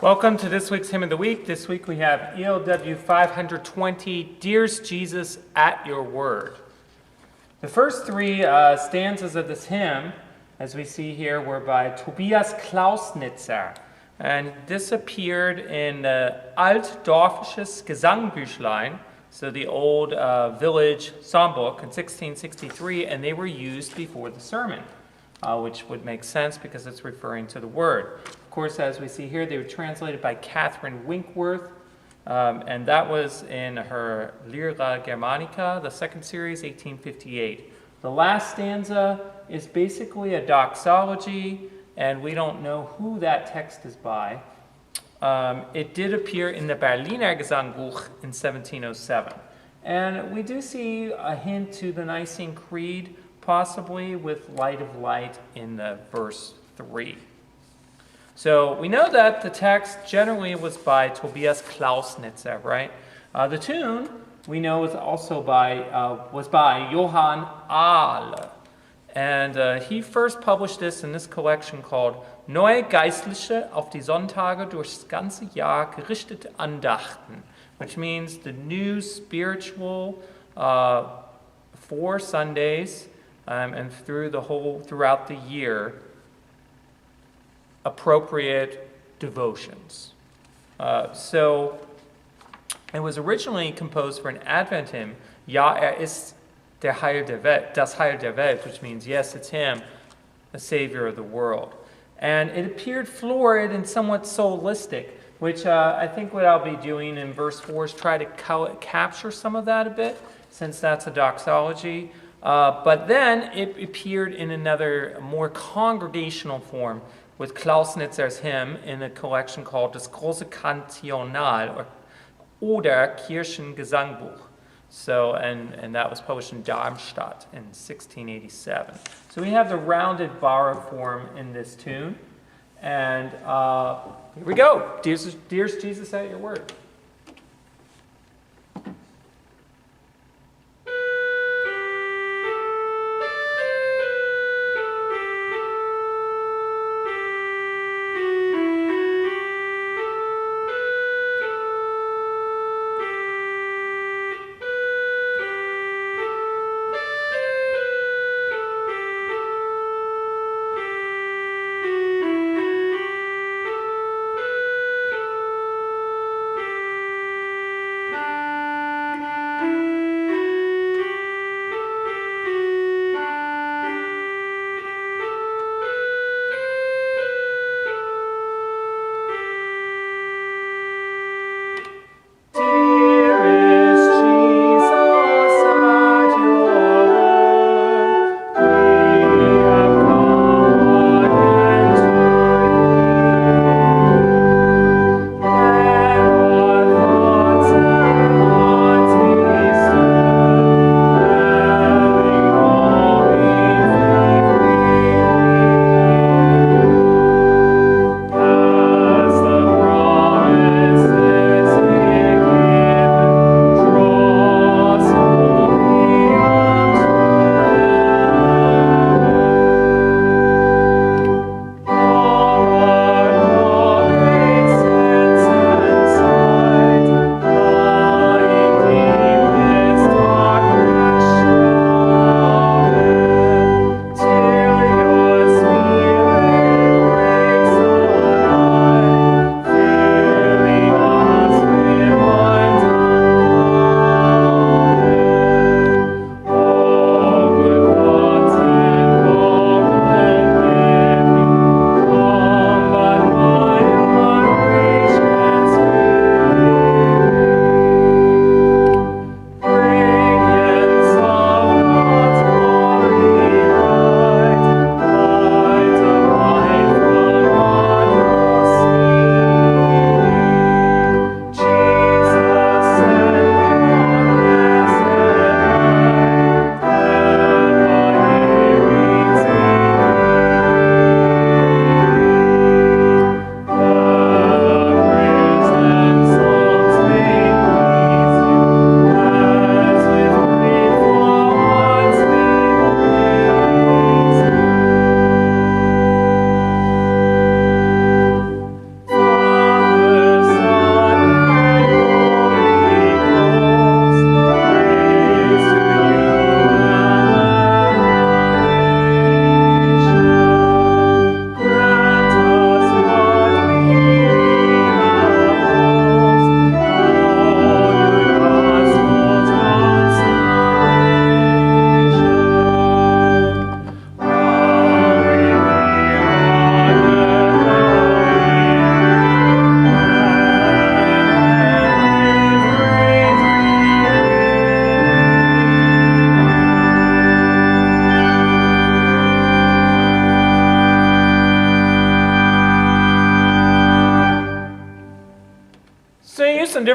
Welcome to this week's Hymn of the Week. This week we have ELW 520, Dearest Jesus, at Your Word. The first three stanzas of this hymn, as we see here, were by Tobias Klausnitzer. And this appeared in the Altdorfisches Gesangbüchlein, so the old village psalmbook in 1663, and they were used before the sermon, which would make sense because it's referring to the Word. Of course, as we see here, they were translated by Catherine Winkworth, and that was in her Lyra Germanica, the second series, 1858. The last stanza is basically a doxology, and we don't know who that text is by. It did appear in the Berliner Gesangbuch in 1707. And we do see a hint to the Nicene Creed, possibly with Light of Light in the verse 3. So we know that the text generally was by Tobias Klausnitzer, right? The tune we know is also was by Johann Ahle. And he first published this in this collection called Neue Geistliche auf die Sonntage durchs ganze Jahr gerichtete Andachten, which means the new spiritual for Sundays and throughout the year appropriate devotions. So it was originally composed for an Advent hymn, Ja, ist der Heil der Welt, das Heil der Welt, which means, yes, it's him, the Savior of the world. And it appeared florid and somewhat solistic, which I think what I'll be doing in verse 4 is try to capture some of that a bit, since that's a doxology. But then it appeared in another, more congregational form, with Klausnitzer's hymn in a collection called Das große Kantional oder Kirchengesangbuch. So, and that was published in Darmstadt in 1687. So we have the rounded borrowed form in this tune. And here we go. Dearest Jesus, at your word.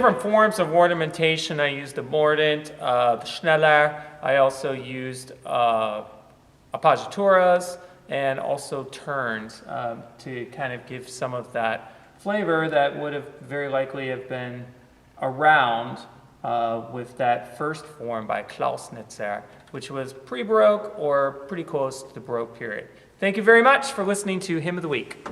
different forms of ornamentation, I used the mordent, the schneller. I also used appoggiaturas and also turns to kind of give some of that flavor that would have very likely have been around with that first form by Clausnitzer, which was pre-Baroque or pretty close to the Baroque period. Thank you very much for listening to Hymn of the Week.